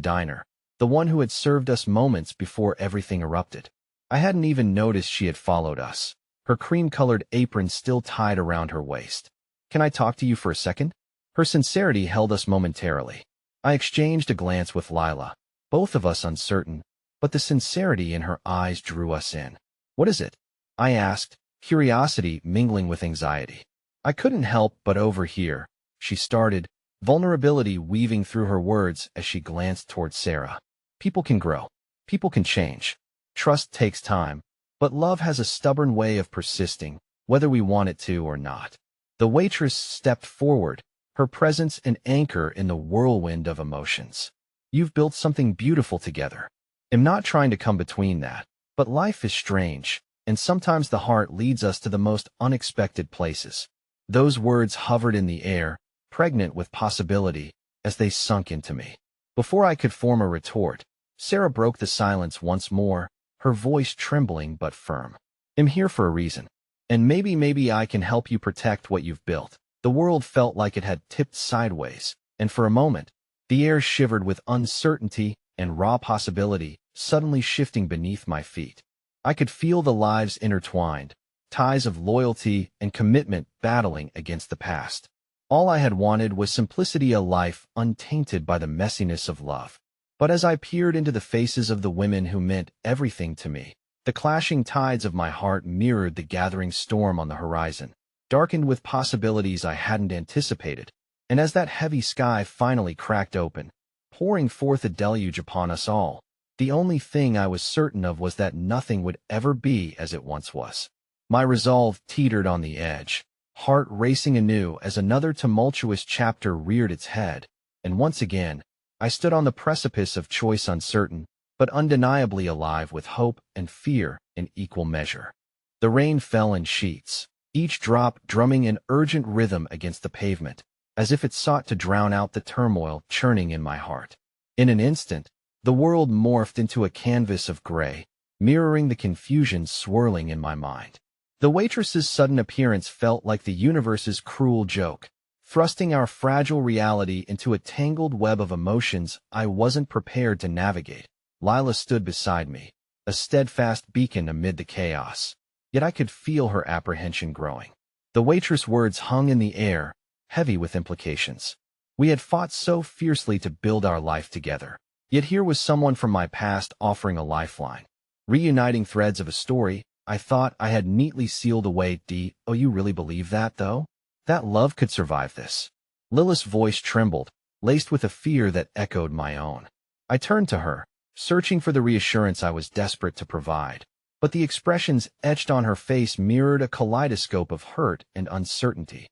diner, the one who had served us moments before everything erupted. I hadn't even noticed she had followed us, her cream-colored apron still tied around her waist. Can I talk to you for a second? Her sincerity held us momentarily. I exchanged a glance with Lila, both of us uncertain, but the sincerity in her eyes drew us in. What is it? I asked, curiosity mingling with anxiety. I couldn't help but overhear, she started, vulnerability weaving through her words as she glanced toward Sarah. People can grow. People can change. Trust takes time, but love has a stubborn way of persisting, whether we want it to or not. The waitress stepped forward, her presence an anchor in the whirlwind of emotions. You've built something beautiful together. I'm not trying to come between that, but life is strange, and sometimes the heart leads us to the most unexpected places. Those words hovered in the air, pregnant with possibility, as they sunk into me. Before I could form a retort, Sarah broke the silence once more, her voice trembling but firm. I'm here for a reason, and maybe I can help you protect what you've built. The world felt like it had tipped sideways, and for a moment, the air shivered with uncertainty and raw possibility, suddenly shifting beneath my feet. I could feel the lives intertwined, ties of loyalty and commitment battling against the past. All I had wanted was simplicity, a life untainted by the messiness of love. But as I peered into the faces of the women who meant everything to me, the clashing tides of my heart mirrored the gathering storm on the horizon, darkened with possibilities I hadn't anticipated. And as that heavy sky finally cracked open, pouring forth a deluge upon us all, the only thing I was certain of was that nothing would ever be as it once was. My resolve teetered on the edge, heart racing anew as another tumultuous chapter reared its head, and once again, I stood on the precipice of choice, uncertain, but undeniably alive with hope and fear in equal measure. The rain fell in sheets, each drop drumming an urgent rhythm against the pavement, as if it sought to drown out the turmoil churning in my heart. In an instant, the world morphed into a canvas of gray, mirroring the confusion swirling in my mind. The waitress's sudden appearance felt like the universe's cruel joke, thrusting our fragile reality into a tangled web of emotions I wasn't prepared to navigate. Lila stood beside me, a steadfast beacon amid the chaos, yet I could feel her apprehension growing. The waitress' words hung in the air, heavy with implications. We had fought so fiercely to build our life together, yet here was someone from my past offering a lifeline. Reuniting threads of a story I thought I had neatly sealed away. Oh, you really believe that, though? That love could survive this? Lila's voice trembled, laced with a fear that echoed my own. I turned to her, searching for the reassurance I was desperate to provide, but the expressions etched on her face mirrored a kaleidoscope of hurt and uncertainty.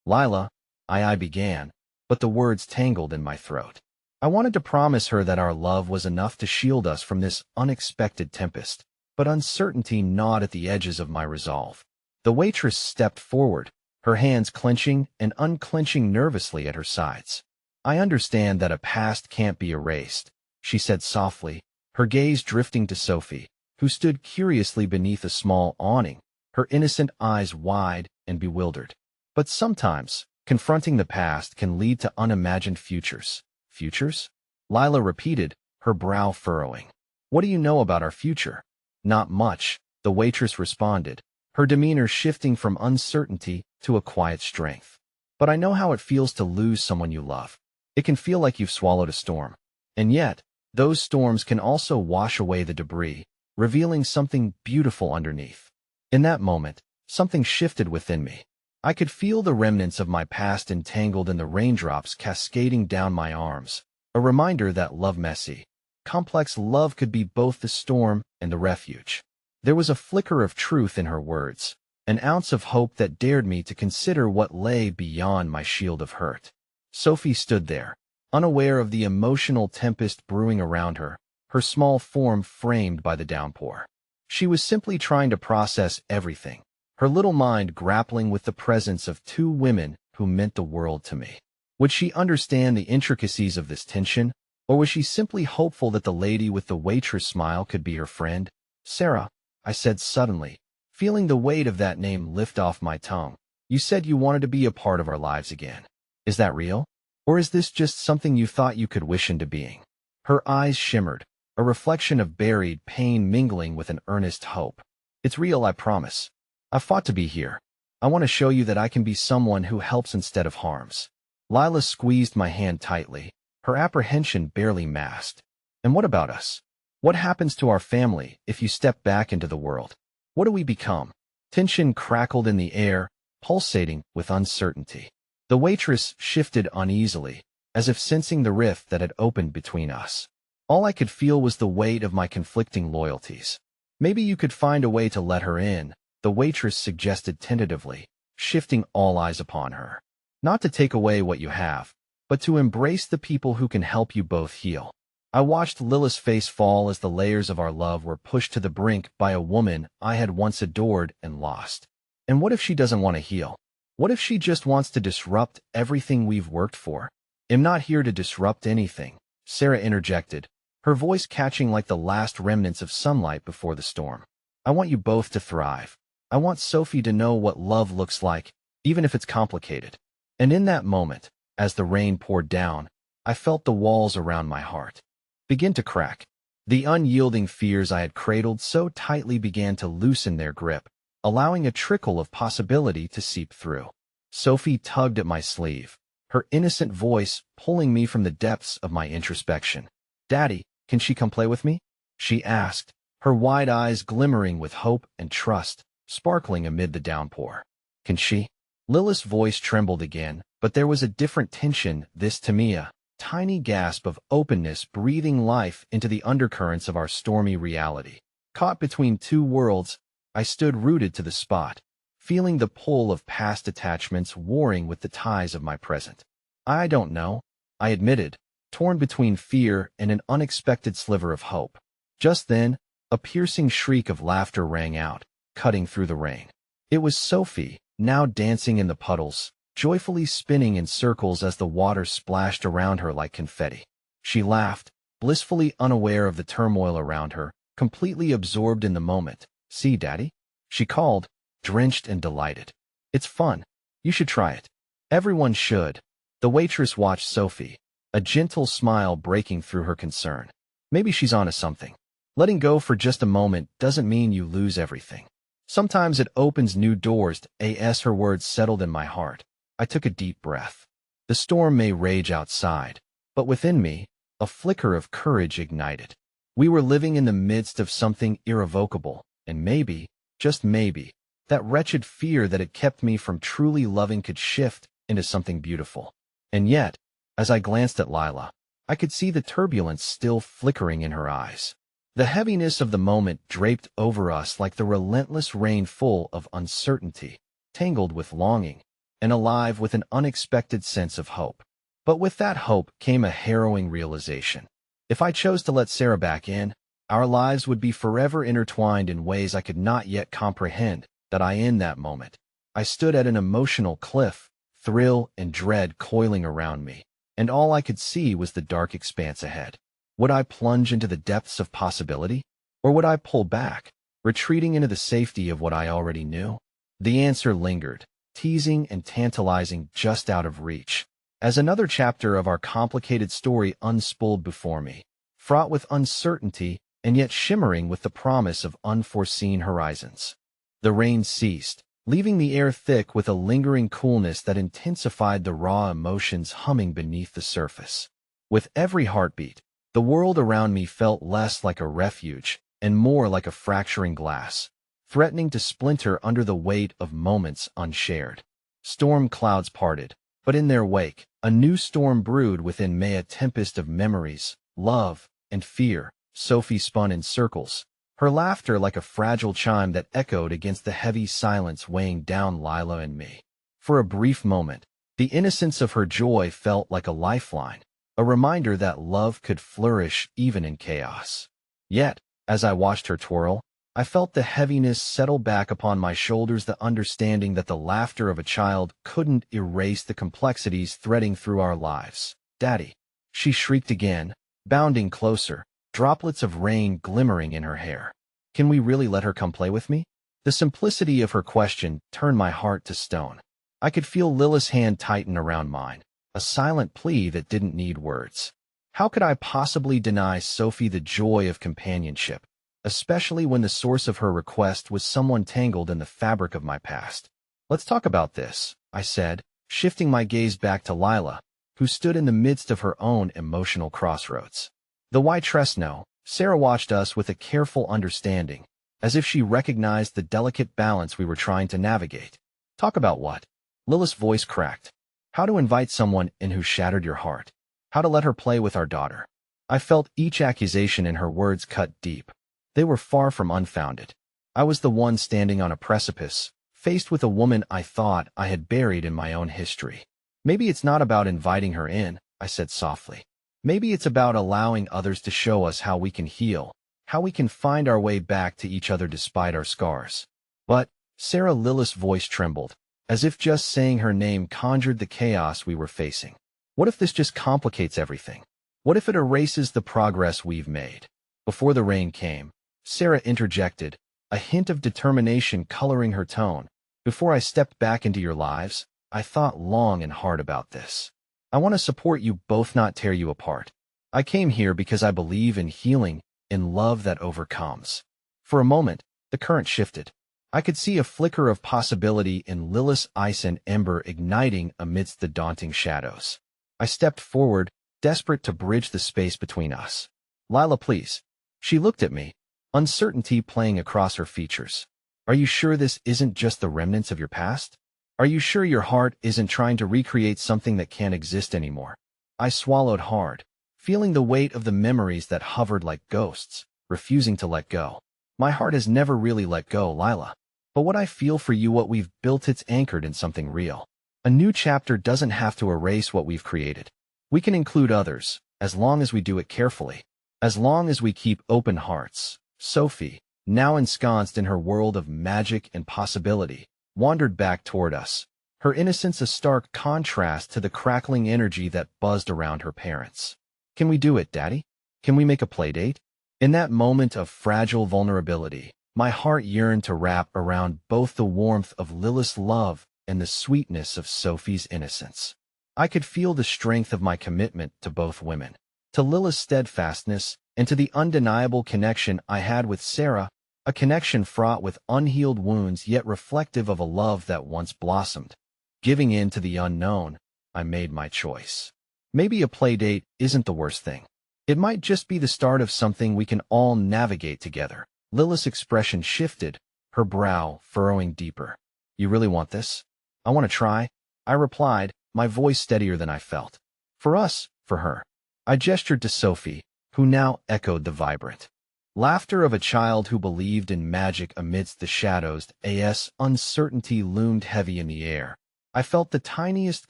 Lila, I began, but the words tangled in my throat. I wanted to promise her that our love was enough to shield us from this unexpected tempest, but uncertainty gnawed at the edges of my resolve. The waitress stepped forward, her hands clenching and unclenching nervously at her sides. I understand that a past can't be erased, she said softly, her gaze drifting to Sophie, who stood curiously beneath a small awning, her innocent eyes wide and bewildered. But sometimes, confronting the past can lead to unimagined futures. Futures? Lila repeated, her brow furrowing. What do you know about our future? Not much, the waitress responded, her demeanor shifting from uncertainty to a quiet strength. But I know how it feels to lose someone you love. It can feel like you've swallowed a storm. And yet, those storms can also wash away the debris, revealing something beautiful underneath. In that moment, something shifted within me. I could feel the remnants of my past entangled in the raindrops cascading down my arms, a reminder that messy, complex love could be both the storm and the refuge. There was a flicker of truth in her words, an ounce of hope that dared me to consider what lay beyond my shield of hurt. Sophie stood there, unaware of the emotional tempest brewing around her, her small form framed by the downpour. She was simply trying to process everything, her little mind grappling with the presence of two women who meant the world to me. Would she understand the intricacies of this tension, or was she simply hopeful that the lady with the waitress smile could be her friend? "Sarah," I said suddenly, feeling the weight of that name lift off my tongue. "You said you wanted to be a part of our lives again. Is that real? Or is this just something you thought you could wish into being?" Her eyes shimmered, a reflection of buried pain mingling with an earnest hope. "It's real, I promise. I fought to be here. I want to show you that I can be someone who helps instead of harms." Lila squeezed my hand tightly, her apprehension barely masked. "And what about us? What happens to our family if you step back into the world? What do we become?" Tension crackled in the air, pulsating with uncertainty. The waitress shifted uneasily, as if sensing the rift that had opened between us. All I could feel was the weight of my conflicting loyalties. "Maybe you could find a way to let her in," the waitress suggested tentatively, shifting all eyes upon her. "Not to take away what you have, but to embrace the people who can help you both heal." I watched Lila's face fall as the layers of our love were pushed to the brink by a woman I had once adored and lost. And what if she doesn't want to heal? What if she just wants to disrupt everything we've worked for? "I'm not here to disrupt anything," Sarah interjected, her voice catching like the last remnants of sunlight before the storm. "I want you both to thrive. I want Sophie to know what love looks like, even if it's complicated." And in that moment, as the rain poured down, I felt the walls around my heart begin to crack. The unyielding fears I had cradled so tightly began to loosen their grip, allowing a trickle of possibility to seep through. Sophie tugged at my sleeve, her innocent voice pulling me from the depths of my introspection. "Daddy, can she come play with me?" she asked, her wide eyes glimmering with hope and trust, sparkling amid the downpour. "Can she?" Lila's voice trembled again, but there was a different tension this to me, a tiny gasp of openness breathing life into the undercurrents of our stormy reality. Caught between two worlds, I stood rooted to the spot, feeling the pull of past attachments warring with the ties of my present. "I don't know," I admitted, torn between fear and an unexpected sliver of hope. Just then, a piercing shriek of laughter rang out, cutting through the rain. It was Sophie, now dancing in the puddles, joyfully spinning in circles as the water splashed around her like confetti. She laughed, blissfully unaware of the turmoil around her, completely absorbed in the moment. "See, Daddy?" she called, drenched and delighted. "It's fun. You should try it." "Everyone should." The waitress watched Sophie, a gentle smile breaking through her concern. "Maybe she's onto something. Letting go for just a moment doesn't mean you lose everything. Sometimes it opens new doors." As her words settled in my heart, I took a deep breath. The storm may rage outside, but within me, a flicker of courage ignited. We were living in the midst of something irrevocable, and maybe, just maybe, that wretched fear that had kept me from truly loving could shift into something beautiful. And yet, as I glanced at Lila, I could see the turbulence still flickering in her eyes. The heaviness of the moment draped over us like the relentless rain, full of uncertainty, tangled with longing, and alive with an unexpected sense of hope. But with that hope came a harrowing realization. If I chose to let Sarah back in, our lives would be forever intertwined in ways I could not yet comprehend. In that moment, I stood at an emotional cliff, thrill and dread coiling around me, and all I could see was the dark expanse ahead. Would I plunge into the depths of possibility? Or would I pull back, retreating into the safety of what I already knew? The answer lingered, teasing and tantalizing just out of reach, as another chapter of our complicated story unspooled before me, fraught with uncertainty and yet shimmering with the promise of unforeseen horizons. The rain ceased, leaving the air thick with a lingering coolness that intensified the raw emotions humming beneath the surface. With every heartbeat, the world around me felt less like a refuge and more like a fracturing glass, threatening to splinter under the weight of moments unshared. Storm clouds parted, But in their wake, a new storm brewed within me, a tempest of memories, love, and fear. Sophie spun in circles, her laughter like a fragile chime that echoed against the heavy silence weighing down Lila and me. For a brief moment, the innocence of her joy felt like a lifeline, a reminder that love could flourish even in chaos. Yet, as I watched her twirl, I felt the heaviness settle back upon my shoulders, the understanding that the laughter of a child couldn't erase the complexities threading through our lives. "Daddy!" she shrieked again, bounding closer, droplets of rain glimmering in her hair. "Can we really let her come play with me?" The simplicity of her question turned my heart to stone. I could feel Lilith's hand tighten around mine, a silent plea that didn't need words. How could I possibly deny Sophie the joy of companionship, especially when the source of her request was someone tangled in the fabric of my past? "Let's talk about this," I said, shifting my gaze back to Lila, who stood in the midst of her own emotional crossroads. The WAITRESS no. Sarah watched us with a careful understanding, as if she recognized the delicate balance we were trying to navigate. "Talk about what?" Lilith's voice cracked. "How to invite someone in who shattered your heart. How to let her play with our daughter." I felt each accusation in her words cut deep. They were far from unfounded. I was the one standing on a precipice, faced with a woman I thought I had buried in my own history. "Maybe it's not about inviting her in," I said softly. "Maybe it's about allowing others to show us how we can heal, how we can find our way back to each other despite our scars." "But," Lilith's voice trembled, as if just saying her name conjured the chaos we were facing. "What if this just complicates everything? What if it erases the progress we've made?" Before the rain came, Sarah interjected, a hint of determination coloring her tone. "Before I stepped back into your lives, I thought long and hard about this. I want to support you both, not tear you apart. I came here because I believe in healing, in love that overcomes." For a moment, the current shifted. I could see a flicker of possibility in Lilith's eyes, an ember igniting amidst the daunting shadows. I stepped forward, desperate to bridge the space between us. "Lila, please." She looked at me, uncertainty playing across her features. "Are you sure this isn't just the remnants of your past? Are you sure your heart isn't trying to recreate something that can't exist anymore?" I swallowed hard, feeling the weight of the memories that hovered like ghosts, refusing to let go. "My heart has never really let go, Lila. But what I feel for you, what we've built, it's anchored in something real. A new chapter doesn't have to erase what we've created. We can include others, as long as we do it carefully, as long as we keep open hearts." Sophie, now ensconced in her world of magic and possibility, wandered back toward us, her innocence a stark contrast to the crackling energy that buzzed around her parents. "Can we do it, Daddy? Can we make a playdate?" In that moment of fragile vulnerability, my heart yearned to wrap around both the warmth of Lilith's love and the sweetness of Sophie's innocence. I could feel the strength of my commitment to both women, to Lilith's steadfastness, and to the undeniable connection I had with Sarah, a connection fraught with unhealed wounds yet reflective of a love that once blossomed. Giving in to the unknown, I made my choice. Maybe a playdate isn't the worst thing. It might just be the start of something we can all navigate together. Lilith's expression shifted, her brow furrowing deeper. "You really want this?" "I want to try," I replied, my voice steadier than I felt. "For us, for her." I gestured to Sophie, who now echoed the vibrant laughter of a child who believed in magic amidst the shadows. As uncertainty loomed heavy in the air, I felt the tiniest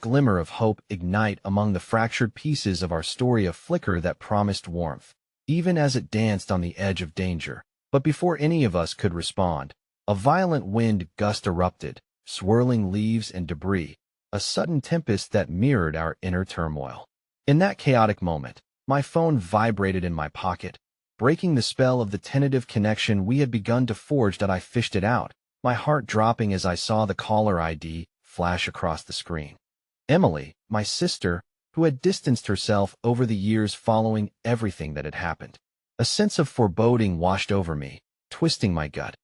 glimmer of hope ignite among the fractured pieces of our story, a flicker that promised warmth, even as it danced on the edge of danger. But before any of us could respond, a violent wind gust erupted, swirling leaves and debris, a sudden tempest that mirrored our inner turmoil. In that chaotic moment, my phone vibrated in my pocket, breaking the spell of the tentative connection we had begun to forge. I fished it out, my heart dropping as I saw the caller ID flash across the screen. Emily, my sister, who had distanced herself over the years following everything that had happened. A sense of foreboding washed over me, twisting my gut.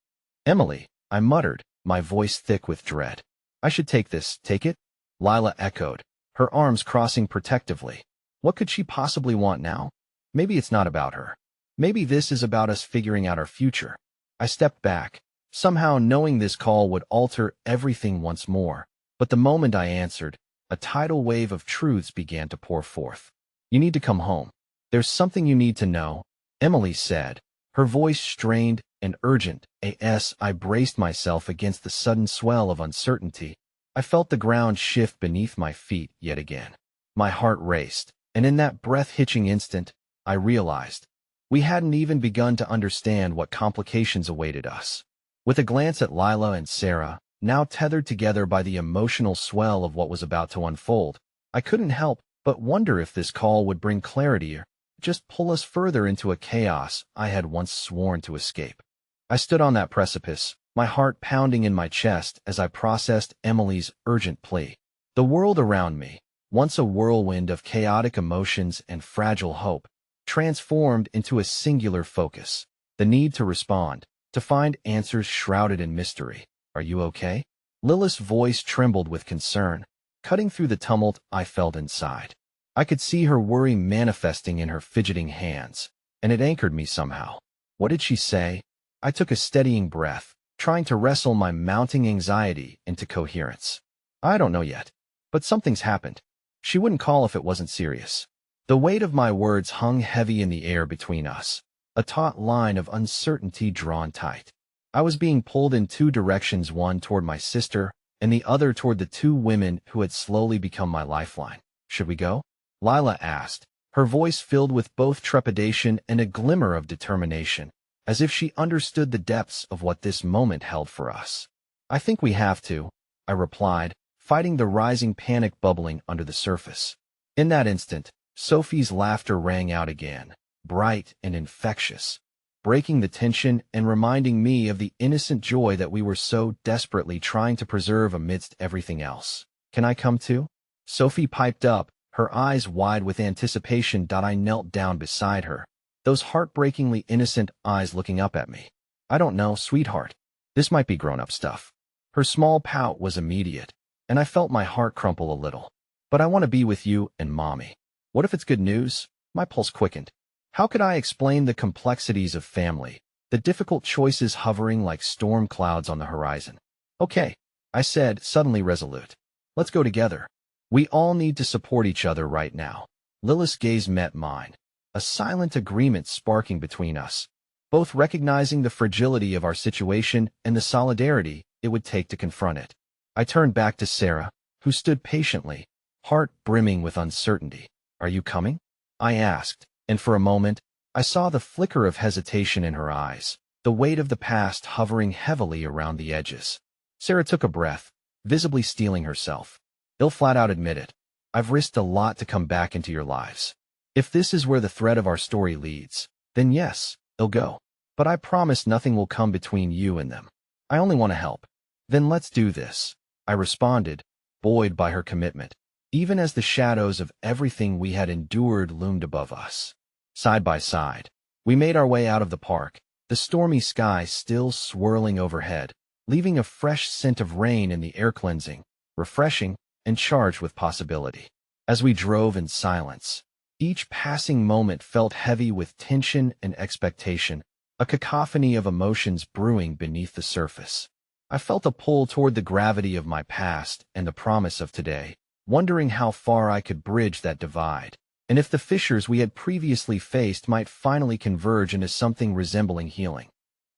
"Emily," I muttered, my voice thick with dread. "I should take this, take it?" Lila echoed, her arms crossing protectively. What could she possibly want now? Maybe it's not about her. Maybe this is about us figuring out our future. I stepped back, somehow knowing this call would alter everything once more. But the moment I answered, a tidal wave of truths began to pour forth. "You need to come home. There's something you need to know," Emily said, her voice strained and urgent. I braced myself against the sudden swell of uncertainty. I felt the ground shift beneath my feet yet again. My heart raced, and in that breath-hitching instant, I realized we hadn't even begun to understand what complications awaited us. With a glance at Lila and Sarah, now tethered together by the emotional swell of what was about to unfold, I couldn't help but wonder if this call would bring clarity or just pull us further into a chaos I had once sworn to escape. I stood on that precipice, my heart pounding in my chest as I processed Emily's urgent plea. The world around me, once a whirlwind of chaotic emotions and fragile hope, transformed into a singular focus, the need to respond, to find answers shrouded in mystery. "Are you okay?" Lilith's voice trembled with concern, cutting through the tumult I felt inside. I could see her worry manifesting in her fidgeting hands, and it anchored me somehow. What did she say? I took a steadying breath, trying to wrestle my mounting anxiety into coherence. "I don't know yet, but something's happened. She wouldn't call if it wasn't serious." The weight of my words hung heavy in the air between us, a taut line of uncertainty drawn tight. I was being pulled in two directions, one toward my sister, and the other toward the two women who had slowly become my lifeline. "Should we go?" Lila asked, her voice filled with both trepidation and a glimmer of determination, as if she understood the depths of what this moment held for us. "I think we have to," I replied, fighting the rising panic bubbling under the surface. In that instant, Sophie's laughter rang out again, bright and infectious, breaking the tension and reminding me of the innocent joy that we were so desperately trying to preserve amidst everything else. "Can I come too?" Sophie piped up, her eyes wide with anticipation. I knelt down beside her, those heartbreakingly innocent eyes looking up at me. "I don't know, sweetheart. This might be grown-up stuff." Her small pout was immediate, and I felt my heart crumple a little. "But I want to be with you and Mommy." "What if it's good news?" My pulse quickened. How could I explain the complexities of family, the difficult choices hovering like storm clouds on the horizon? "Okay," I said, suddenly resolute. "Let's go together. We all need to support each other right now." Lilith's gaze met mine, a silent agreement sparking between us, both recognizing the fragility of our situation and the solidarity it would take to confront it. I turned back to Sarah, who stood patiently, heart brimming with uncertainty. "Are you coming?" I asked, and for a moment, I saw the flicker of hesitation in her eyes, the weight of the past hovering heavily around the edges. Sarah took a breath, visibly steeling herself. "I'll flat out admit it. I've risked a lot to come back into your lives. If this is where the thread of our story leads, then yes, I'll go. But I promise nothing will come between you and them. I only want to help." "Then let's do this," I responded, buoyed by her commitment, even as the shadows of everything we had endured loomed above us. Side by side, we made our way out of the park, the stormy sky still swirling overhead, leaving a fresh scent of rain in the air, cleansing, refreshing, and charged with possibility. As we drove in silence, each passing moment felt heavy with tension and expectation, a cacophony of emotions brewing beneath the surface. I felt a pull toward the gravity of my past and the promise of today, wondering how far I could bridge that divide, and if the fissures we had previously faced might finally converge into something resembling healing.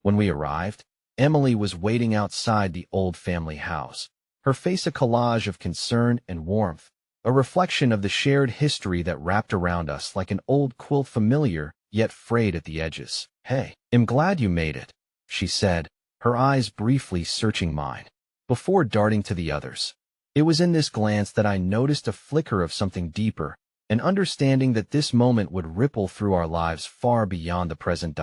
When we arrived, Emily was waiting outside the old family house, her face a collage of concern and warmth, a reflection of the shared history that wrapped around us like an old quilt, familiar yet frayed at the edges. "Hey, I'm glad you made it," she said, her eyes briefly searching mine, before darting to the others. It was in this glance that I noticed a flicker of something deeper, an understanding that this moment would ripple through our lives far beyond the present.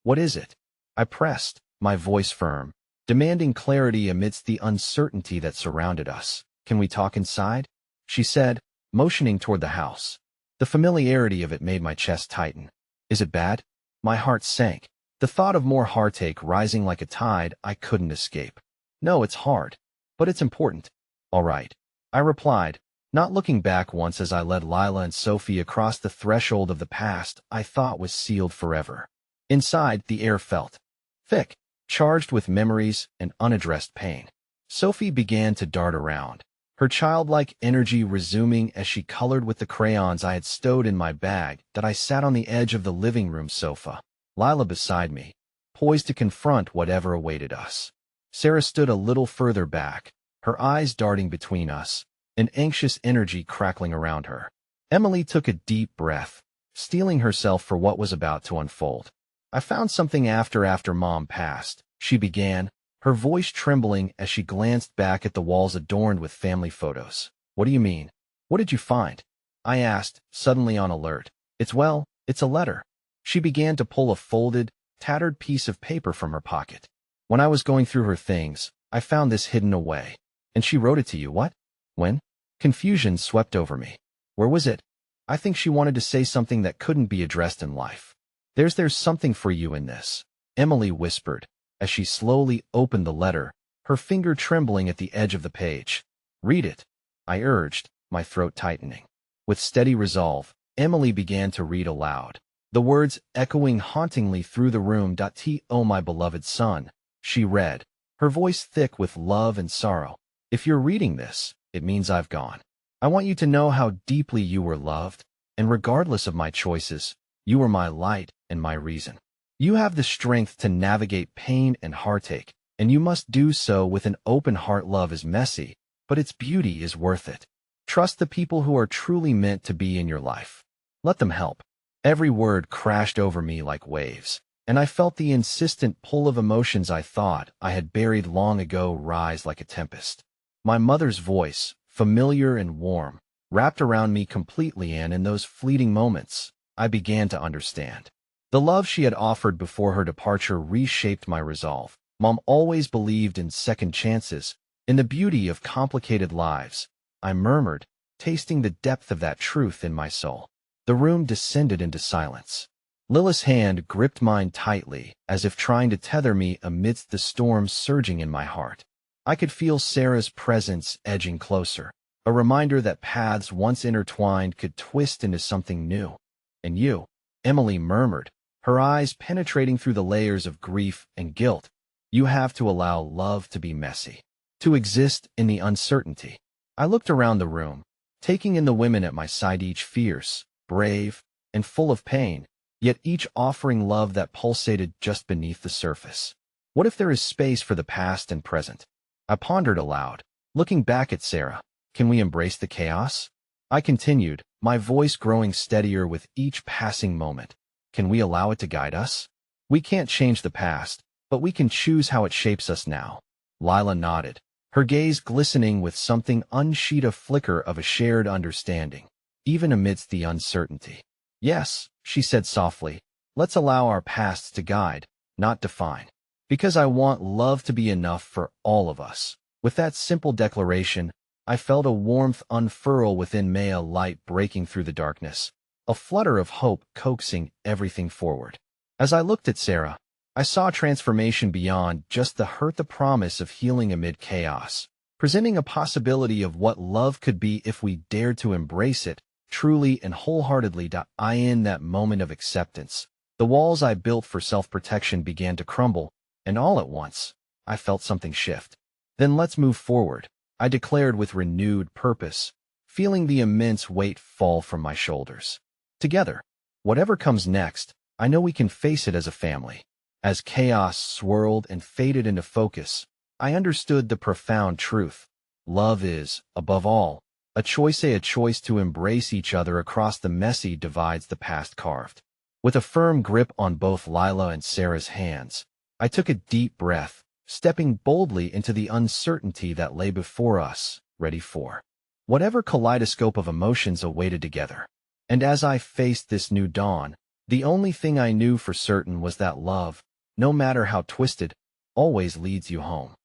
"What is it?" I pressed, my voice firm, demanding clarity amidst the uncertainty that surrounded us. "Can we talk inside?" she said, motioning toward the house. The familiarity of it made my chest tighten. "Is it bad?" My heart sank, the thought of more heartache rising like a tide I couldn't escape. "No, it's hard, but it's important." "All right," I replied, not looking back once as I led Lila and Sophie across the threshold of the past I thought was sealed forever. Inside, the air felt thick, charged with memories and unaddressed pain. Sophie began to dart around, her childlike energy resuming as she colored with the crayons I had stowed in my bag that I sat on the edge of the living room sofa, Lila beside me, poised to confront whatever awaited us. Sarah stood a little further back, her eyes darting between us, an anxious energy crackling around her. Emily took a deep breath, steeling herself for what was about to unfold. I found something after Mom passed, she began, her voice trembling as she glanced back at the walls adorned with family photos. What do you mean? What did you find? I asked, suddenly on alert. It's a letter. She began to pull a folded, tattered piece of paper from her pocket. When I was going through her things, I found this hidden away. And she wrote it to you, what? When? Confusion swept over me. Where was it? I think she wanted to say something that couldn't be addressed in life. There's something for you in this, Emily whispered, as she slowly opened the letter, her finger trembling at the edge of the page. Read it, I urged, my throat tightening. With steady resolve, Emily began to read aloud, the words echoing hauntingly through the room. "Oh, my beloved son," she read, her voice thick with love and sorrow. "If you're reading this, it means I've gone. I want you to know how deeply you were loved, and regardless of my choices, you were my light and my reason. You have the strength to navigate pain and heartache, and you must do so with an open heart. Love is messy, but its beauty is worth it. Trust the people who are truly meant to be in your life. Let them help." Every word crashed over me like waves, and I felt the insistent pull of emotions I thought I had buried long ago rise like a tempest. My mother's voice, familiar and warm, wrapped around me completely, and in those fleeting moments, I began to understand. The love she had offered before her departure reshaped my resolve. Mom always believed in second chances, in the beauty of complicated lives, I murmured, tasting the depth of that truth in my soul. The room descended into silence. Lila's hand gripped mine tightly, as if trying to tether me amidst the storm surging in my heart. I could feel Sarah's presence edging closer, a reminder that paths once intertwined could twist into something new. "And you," Emily murmured, her eyes penetrating through the layers of grief and guilt, "you have to allow love to be messy, to exist in the uncertainty." I looked around the room, taking in the women at my side, each fierce, brave, and full of pain, yet each offering love that pulsated just beneath the surface. What if there is space for the past and present? I pondered aloud, looking back at Sarah. Can we embrace the chaos? I continued, my voice growing steadier with each passing moment. Can we allow it to guide us? We can't change the past, but we can choose how it shapes us now. Lila nodded, her gaze glistening with something unsheet, a flicker of a shared understanding, even amidst the uncertainty. "Yes," she said softly, "let's allow our pasts to guide, not define. Because I want love to be enough for all of us." With that simple declaration, I felt a warmth unfurl within me, a light breaking through the darkness, a flutter of hope coaxing everything forward. As I looked at Sarah, I saw transformation beyond just the hurt, the promise of healing amid chaos, presenting a possibility of what love could be if we dared to embrace it, truly and wholeheartedly. In that moment of acceptance, the walls I built for self-protection began to crumble, and all at once, I felt something shift. "Then let's move forward," I declared with renewed purpose, feeling the immense weight fall from my shoulders. "Together, whatever comes next, I know we can face it as a family." As chaos swirled and faded into focus, I understood the profound truth. Love is, above all, a choice to embrace each other across the messy divides the past carved. With a firm grip on both Lila and Sarah's hands, I took a deep breath, stepping boldly into the uncertainty that lay before us, ready for whatever kaleidoscope of emotions awaited together. And as I faced this new dawn, the only thing I knew for certain was that love, no matter how twisted, always leads you home.